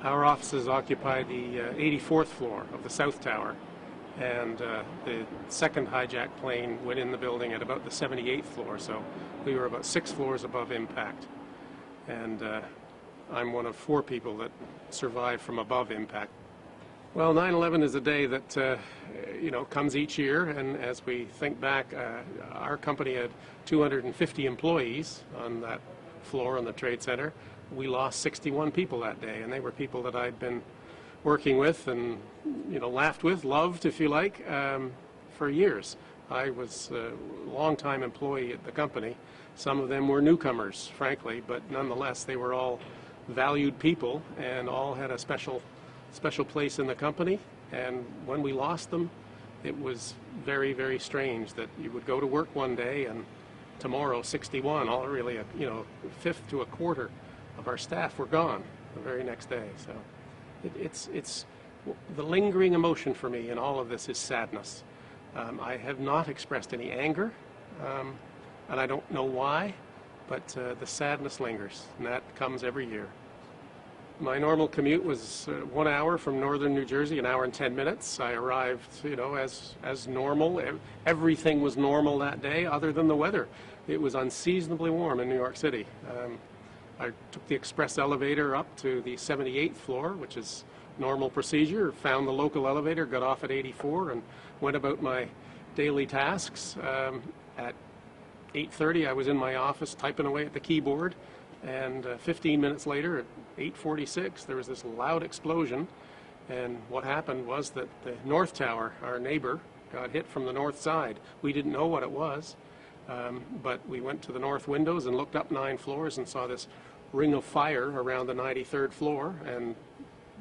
Our offices occupy the 84th floor of the South Tower, and the second hijacked plane went in the building at about the 78th floor, so we were about 6 floors above impact. And I'm one of 4 people that survived from above impact. Well, 9/11 is a day that comes each year, and as we think back, our company had 250 employees on that floor on the Trade Center. We lost 61 people that day, and they were people that I'd been working with and laughed with, loved, if you like, for years. I was a long-time employee at the company. Some of them were newcomers, frankly, but nonetheless, they were all valued people and all had a special place in the company. And when we lost them, it was very, very strange that you would go to work one day and tomorrow 61, all really a fifth to a quarter of our staff were gone the very next day. So it's the lingering emotion for me in all of this is sadness. I have not expressed any anger, and I don't know why, but the sadness lingers, and that comes every year. My normal commute was 1 hour from northern New Jersey, 1 hour and 10 minutes. I arrived, as normal. Everything was normal that day other than the weather. It was unseasonably warm in New York City. I took the express elevator up to the 78th floor, which is normal procedure, found the local elevator, got off at 84, and went about my daily tasks. At 8:30, I was in my office typing away at the keyboard, and 15 minutes later, at 8:46, there was this loud explosion, and what happened was that the North Tower, our neighbor, got hit from the north side. We didn't know what it was, but we went to the north windows and looked up 9 floors and saw this ring of fire around the 93rd floor, and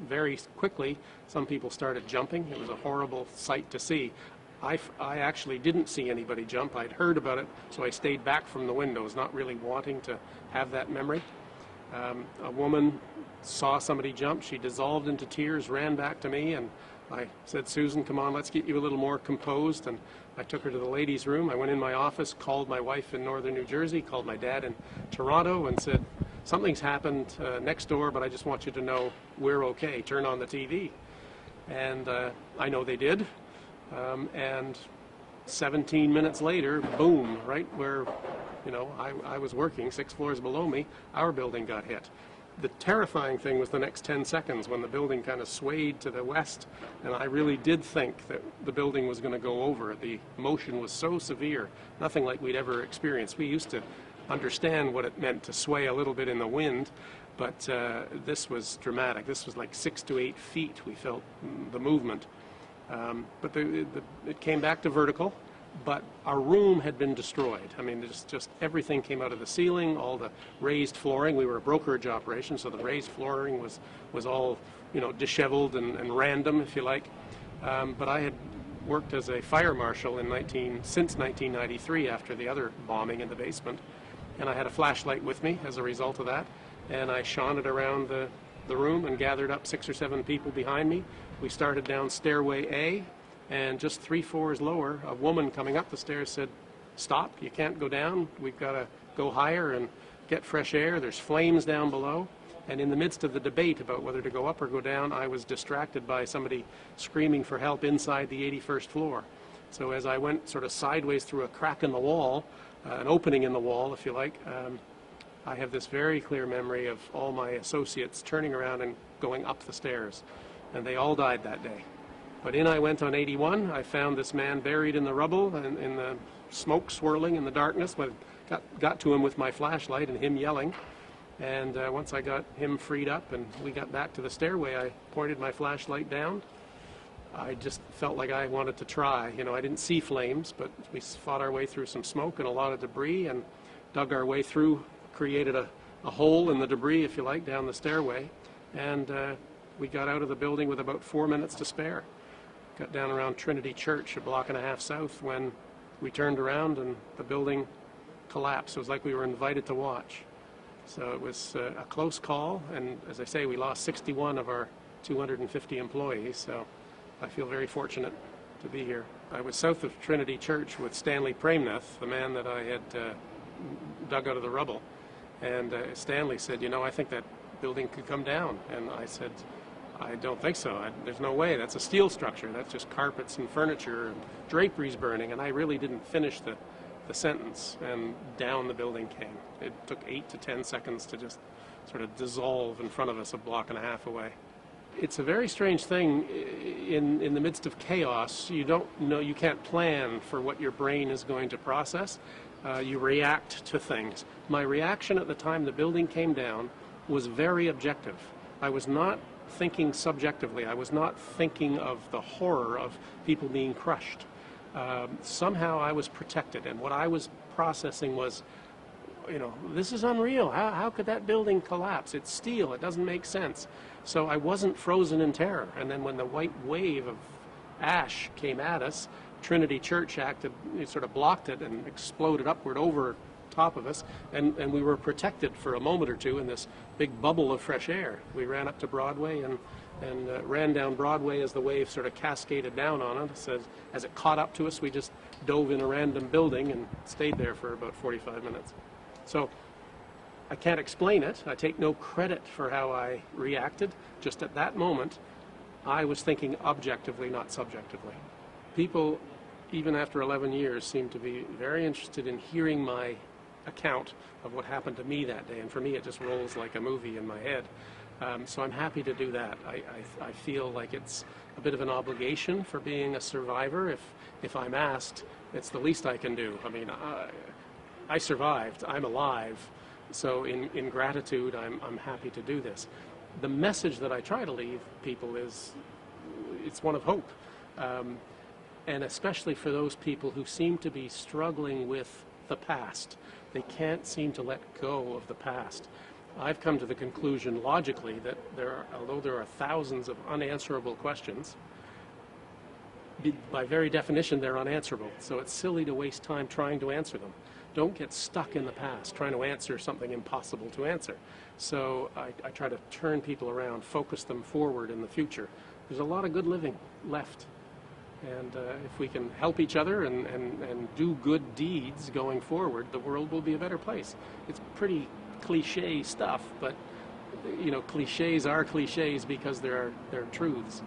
very quickly some people started jumping. It was a horrible sight to see. I actually didn't see anybody jump. I'd heard about it, so I stayed back from the windows, not really wanting to have that memory. A woman saw somebody jump. She dissolved into tears, ran back to me, and I said, "Susan, come on, let's get you a little more composed." And I took her to the ladies' room. I went in my office, called my wife in northern New Jersey, called my dad in Toronto, and said, "Something's happened next door, but I just want you to know we're okay. Turn on the TV." And I know they did. And 17 minutes later, boom, right where I was working, 6 floors below me, our building got hit. The terrifying thing was the next 10 seconds when the building kind of swayed to the west, and I really did think that the building was going to go over. The motion was so severe, nothing like we'd ever experienced. We used to understand what it meant to sway a little bit in the wind, but this was dramatic. This was like 6 to 8 feet. We felt the movement. But it came back to vertical, but our room had been destroyed. I mean, just everything came out of the ceiling, all the raised flooring. We were a brokerage operation, so the raised flooring was all, disheveled and random, if you like. But I had worked as a fire marshal since 1993 after the other bombing in the basement, and I had a flashlight with me as a result of that, and I shone it around the room and gathered up 6 or 7 people behind me. We started down stairway A, and just 3 floors lower, a woman coming up the stairs said, "Stop, you can't go down. We've got to go higher and get fresh air. There's flames down below." And in the midst of the debate about whether to go up or go down, I was distracted by somebody screaming for help inside the 81st floor. So as I went sort of sideways through a crack in the wall, an opening in the wall, if you like, I have this very clear memory of all my associates turning around and going up the stairs, and they all died that day. But in I went on 81. I found this man buried in the rubble and in the smoke swirling in the darkness. I got to him with my flashlight and him yelling, and once I got him freed up and we got back to the stairway, I pointed my flashlight down. I just felt like I wanted to try. I didn't see flames, but we fought our way through some smoke and a lot of debris and dug our way through, created a hole in the debris, if you like, down the stairway, and we got out of the building with about 4 minutes to spare. Got down around Trinity Church, a block and a half south, when we turned around and the building collapsed. It was like we were invited to watch. So it was a close call, and as I say, we lost 61 of our 250 employees, so I feel very fortunate to be here. I was south of Trinity Church with Stanley Premnath, the man that I had dug out of the rubble. And Stanley said, I think that building could come down. And I said, I don't think so. There's no way. That's a steel structure. That's just carpets and furniture and draperies burning. And I really didn't finish the sentence, and down the building came. It took 8 to 10 seconds to just sort of dissolve in front of us a block and a half away. It's a very strange thing. In the midst of chaos, you don't know, you can't plan for what your brain is going to process. You react to things. My reaction at the time the building came down was very objective. I was not thinking subjectively. I was not thinking of the horror of people being crushed. Somehow I was protected, and what I was processing was, this is unreal. How could that building collapse? It's steel. It doesn't make sense. So I wasn't frozen in terror. And then when the white wave of ash came at us, Trinity Church sort of blocked it and exploded upward over top of us, and we were protected for a moment or two in this big bubble of fresh air. We ran up to Broadway and ran down Broadway as the wave sort of cascaded down on us. As it caught up to us, we just dove in a random building and stayed there for about 45 minutes. So I can't explain it. I take no credit for how I reacted. Just at that moment, I was thinking objectively, not subjectively. People, even after 11 years, seem to be very interested in hearing my account of what happened to me that day. And for me, it just rolls like a movie in my head. So I'm happy to do that. I feel like it's a bit of an obligation for being a survivor. If I'm asked, it's the least I can do. I mean, I survived. I'm alive. So in gratitude, I'm happy to do this. The message that I try to leave people is, it's one of hope. And especially for those people who seem to be struggling with the past. They can't seem to let go of the past. I've come to the conclusion logically that although there are thousands of unanswerable questions, by very definition they're unanswerable. So it's silly to waste time trying to answer them. Don't get stuck in the past trying to answer something impossible to answer. So I try to turn people around, focus them forward in the future. There's a lot of good living left. And if we can help each other and do good deeds going forward, the world will be a better place. It's pretty cliche stuff, but cliches are cliches because they're truths.